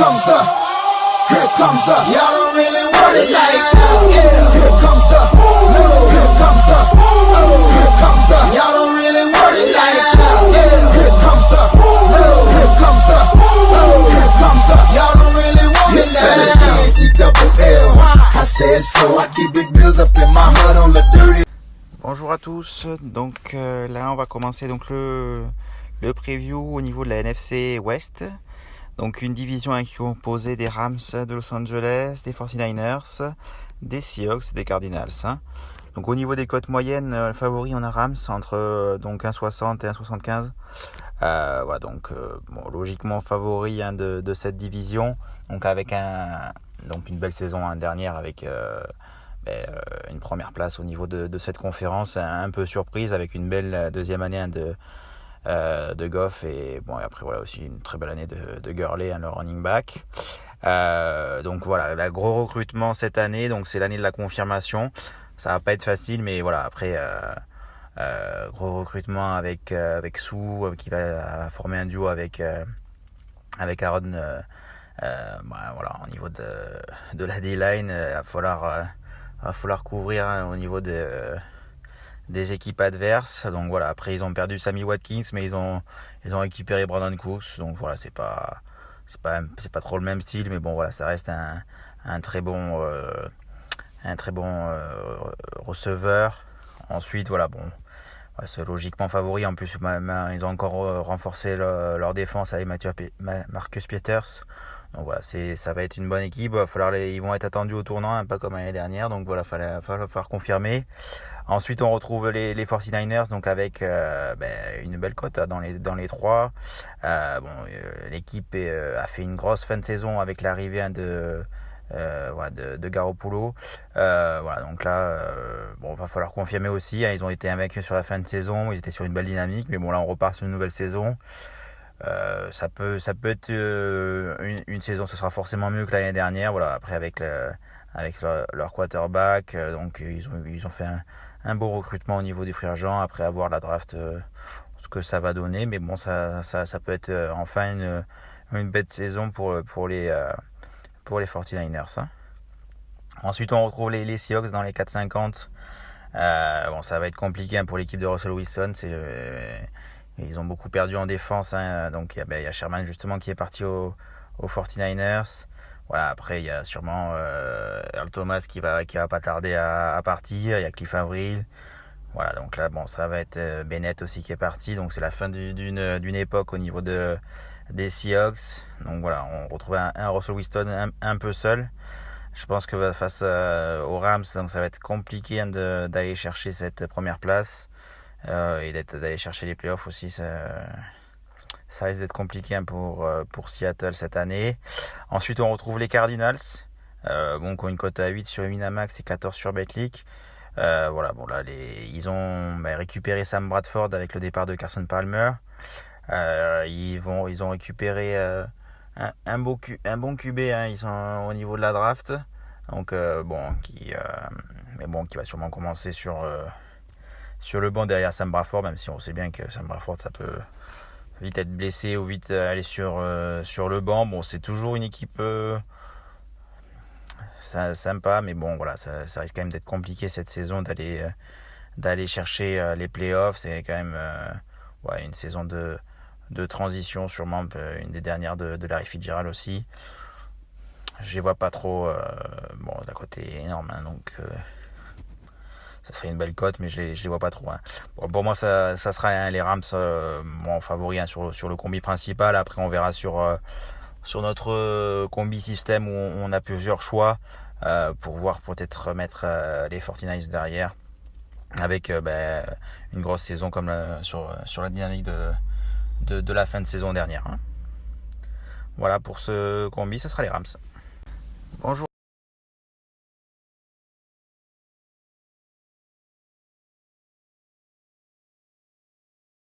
comes the, y'all don't really want it like that. Yeah. Here comes the, no. Here comes the, oh. Here comes the, y'all don't really want it like that. Yeah. Here comes the, no. Here comes the, oh. Here comes the, y'all don't really want it like that. E-double-L, I said so, I keep big bills up in my hood on the dirty. Bonjour à tous, donc là on va commencer donc le preview au niveau de la NFC West. Donc une division composée des Rams de Los Angeles, des 49ers, des Seahawks et des Cardinals. Donc au niveau des cotes moyennes, favoris on a Rams entre donc 1,60 et 1,75. Voilà, donc bon, logiquement favori de cette division. Donc avec une belle saison dernière avec une première place au niveau de cette conférence, un peu surprise avec une belle deuxième année de Goff et bon et après voilà aussi une très belle année de Gurley, le running back. Donc voilà, le gros recrutement cette année, donc c'est l'année de la confirmation. Ça va pas être facile, mais voilà après gros recrutement avec Sue qui va former un duo avec Aaron. Voilà, au niveau de la D-line, va falloir couvrir au niveau des équipes adverses. Donc voilà, après ils ont perdu Sammy Watkins, mais ils ont récupéré Brandon Cooks. Donc voilà, c'est pas trop le même style, mais bon voilà, ça reste un très bon receveur. Ensuite voilà, bon, c'est logiquement favori. En plus ils ont encore renforcé leur défense avec Marcus Peters. Donc voilà, ça va être une bonne équipe. Ils vont être attendus au tournant, pas comme l'année dernière. Donc voilà, il va falloir confirmer. Ensuite, on retrouve les 49ers, donc avec une belle cote dans les trois. L'équipe a fait une grosse fin de saison avec l'arrivée de Garoppolo. Voilà, donc là, va falloir confirmer aussi. Ils ont été invaincus sur la fin de saison. Ils étaient sur une belle dynamique, mais bon là, on repart sur une nouvelle saison. Ça peut être une saison, ce sera forcément mieux que l'année dernière. Voilà, après avec leur quarterback, donc ils ont fait un beau recrutement au niveau des free agents après avoir la draft, ce que ça va donner. Mais bon, ça peut être enfin une belle saison pour les 49ers. Ensuite, on retrouve les Seahawks dans les 4,50. Ça va être compliqué pour l'équipe de Russell Wilson. Ils ont beaucoup perdu en défense, donc il y a Sherman justement qui est parti aux 49ers. Voilà, après il y a sûrement Earl Thomas qui va pas tarder à partir. Il y a Cliff Avril. Voilà, donc là bon, ça va être Bennett aussi qui est parti. Donc c'est la fin d'une époque au niveau des Seahawks. Donc voilà, on retrouve un Russell Wilson un peu seul. Je pense que face aux Rams, donc ça va être compliqué d'aller chercher cette première place. Et d'aller chercher les playoffs aussi, ça risque d'être compliqué pour Seattle cette année. Ensuite on retrouve les Cardinals, qui ont une cote à 8 sur Winamax et 14 sur Betclic. Voilà, bon là ils ont récupéré Sam Bradford avec le départ de Carson Palmer. Ils ont récupéré un bon QB, ils sont au niveau de la draft. Donc qui va sûrement commencer sur le banc derrière Sam Bradford, même si on sait bien que Sam Bradford ça peut vite être blessé ou vite aller sur le banc. Bon, c'est toujours une équipe sympa, mais bon voilà, ça risque quand même d'être compliqué cette saison d'aller chercher les playoffs. C'est quand même une saison de transition, sûrement une des dernières de Larry Fitzgerald aussi. Je les vois pas trop. D'un côté énorme, donc ça serait une belle cote, mais je les vois pas trop. Bon, pour moi, ça sera les Rams favoris sur le combi principal. Après, on verra sur notre combi système où on a plusieurs choix pour voir peut-être mettre les 49ers derrière avec une grosse saison comme sur la dynamique de la fin de saison dernière. Voilà, pour ce combi, ça sera les Rams.